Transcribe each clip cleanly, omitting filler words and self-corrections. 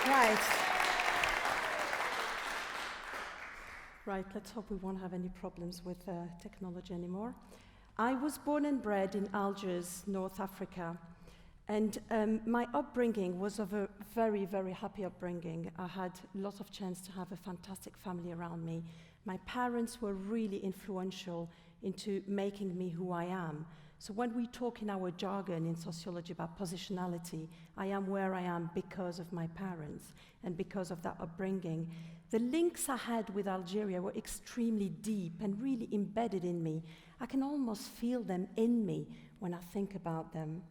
Right. Right, let's hope we won't have any problems with technology anymore. I was born and bred in Algiers, North Africa, and my upbringing was of a very, very happy upbringing. I had lots of chance to have a fantastic family around me. My parents were really influential into making me who I am. So when we talk in our jargon in sociology about positionality, I am where I am because of my parents and because of that upbringing. The links I had with Algeria were extremely deep and really embedded in me. I can almost feel them in me when I think about them.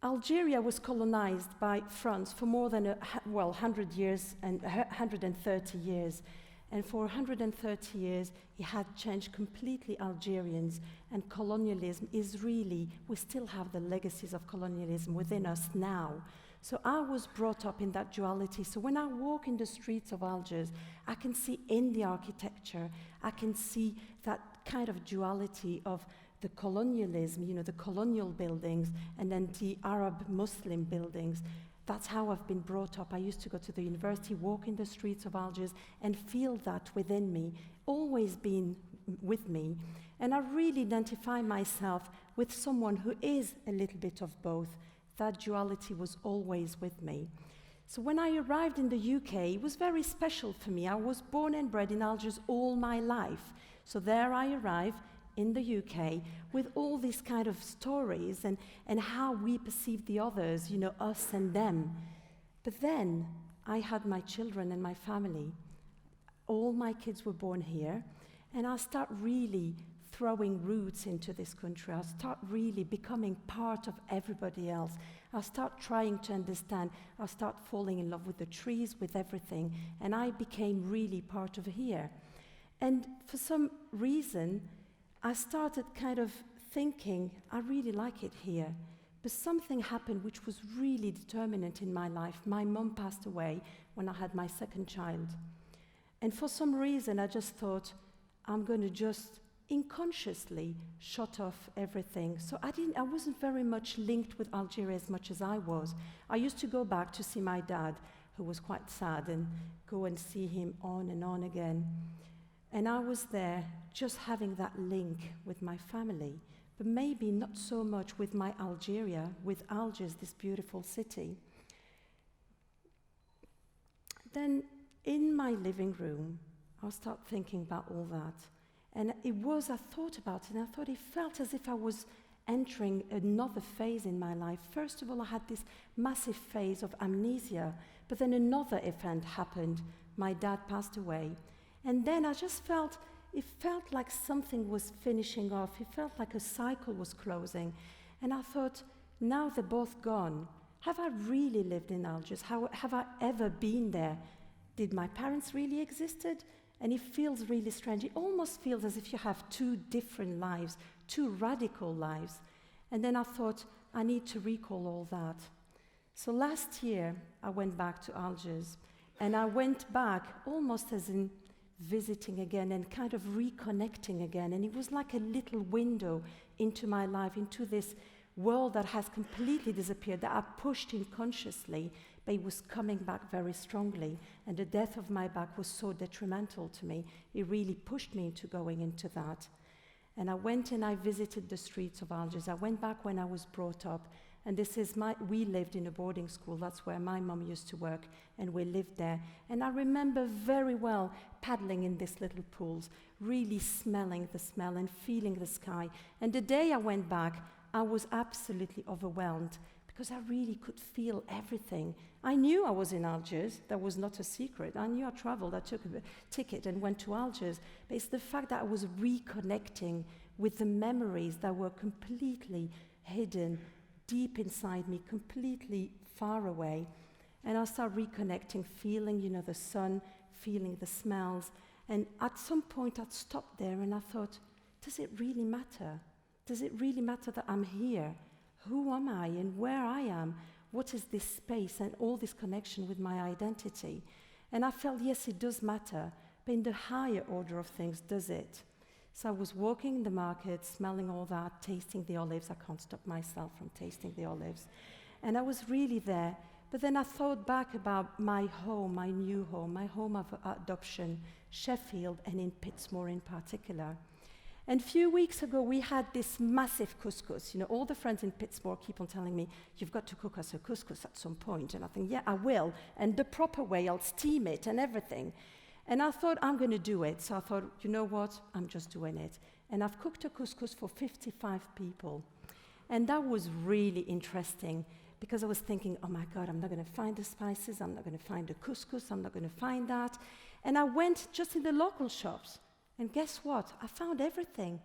Algeria was colonized by France for more than 100 years and 130 years. And for 130 years, it had changed completely Algerians, and colonialism is really, we still have the legacies of colonialism within us now. So I was brought up in that duality. So when I walk in the streets of Algiers, I can see in the architecture, I can see that kind of duality of the colonialism, you know, the colonial buildings, and then the Arab-Muslim buildings. That's how I've been brought up. I used to go to the university, walk in the streets of Algiers, and feel that within me, always been with me. And I really identify myself with someone who is a little bit of both. That duality was always with me. So when I arrived in the UK, it was very special for me. I was born and bred in Algiers all my life. So there I arrived in the UK with all these kind of stories and how we perceive the others, you know, us and them. But then I had my children and my family. All my kids were born here, and I start really throwing roots into this country. I start really becoming part of everybody else. I start trying to understand. I start falling in love with the trees, with everything, and I became really part of here. And for some reason, I started kind of thinking, I really like it here. But something happened which was really determinant in my life. My mom passed away when I had my second child. And for some reason, I just thought, I'm going to just unconsciously shut off everything. So I wasn't very much linked with Algeria as much as I was. I used to go back to see my dad, who was quite sad, and go and see him on and on again. And I was there just having that link with my family, but maybe not so much with my Algeria, with Algiers, this beautiful city. Then in my living room, I'll start thinking about all that. And I thought about it, and I thought it felt as if I was entering another phase in my life. First of all, I had this massive phase of amnesia, but then another event happened. My dad passed away. And then I just felt like something was finishing off. It felt like a cycle was closing. And I thought, now they're both gone. Have I really lived in Algiers? Have I ever been there? Did my parents really existed? And it feels really strange. It almost feels as if you have two different lives, two radical lives. And then I thought, I need to recall all that. So last year, I went back to Algiers. And I went back almost as in visiting again and kind of reconnecting again. And it was like a little window into my life, into this world that has completely disappeared, that I pushed in consciously, but it was coming back very strongly. And the death of my back was so detrimental to me. It really pushed me into going into that. And I went and I visited the streets of Algiers. I went back when I was brought up. And we lived in a boarding school. That's where my mom used to work, and we lived there. And I remember very well paddling in these little pools, really smelling the smell and feeling the sky. And the day I went back, I was absolutely overwhelmed because I really could feel everything. I knew I was in Algiers. That was not a secret. I knew I traveled. I took a ticket and went to Algiers. But it's the fact that I was reconnecting with the memories that were completely hidden deep inside me, completely far away. And I started reconnecting, feeling, you know, the sun, feeling the smells. And at some point I'd stopped there and I thought, does it really matter? Does it really matter that I'm here? Who am I and where I am? What is this space and all this connection with my identity? And I felt, yes, it does matter, but in the higher order of things, does it? So I was walking in the market, smelling all that, tasting the olives. I can't stop myself from tasting the olives. And I was really there. But then I thought back about my home, my new home, my home of adoption, Sheffield, and in Pittsmore in particular. And a few weeks ago, we had this massive couscous. You know, all the friends in Pittsmore keep on telling me, you've got to cook us a couscous at some point. And I think, yeah, I will. And the proper way, I'll steam it and everything. And I thought, I'm going to do it. So I thought, you know what? I'm just doing it. And I've cooked a couscous for 55 people. And that was really interesting because I was thinking, oh my God, I'm not going to find the spices. I'm not going to find the couscous. I'm not going to find that. And I went just in the local shops. And guess what? I found everything.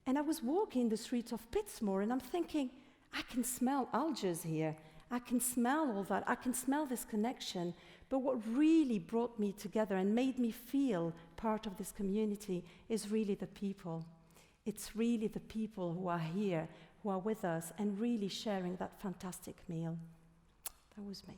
And I was walking the streets of Pittsmore, and I'm thinking, I can smell algae here. I can smell all that. I can smell this connection. But what really brought me together and made me feel part of this community is really the people. It's really the people who are here, who are with us, and really sharing that fantastic meal. That was me.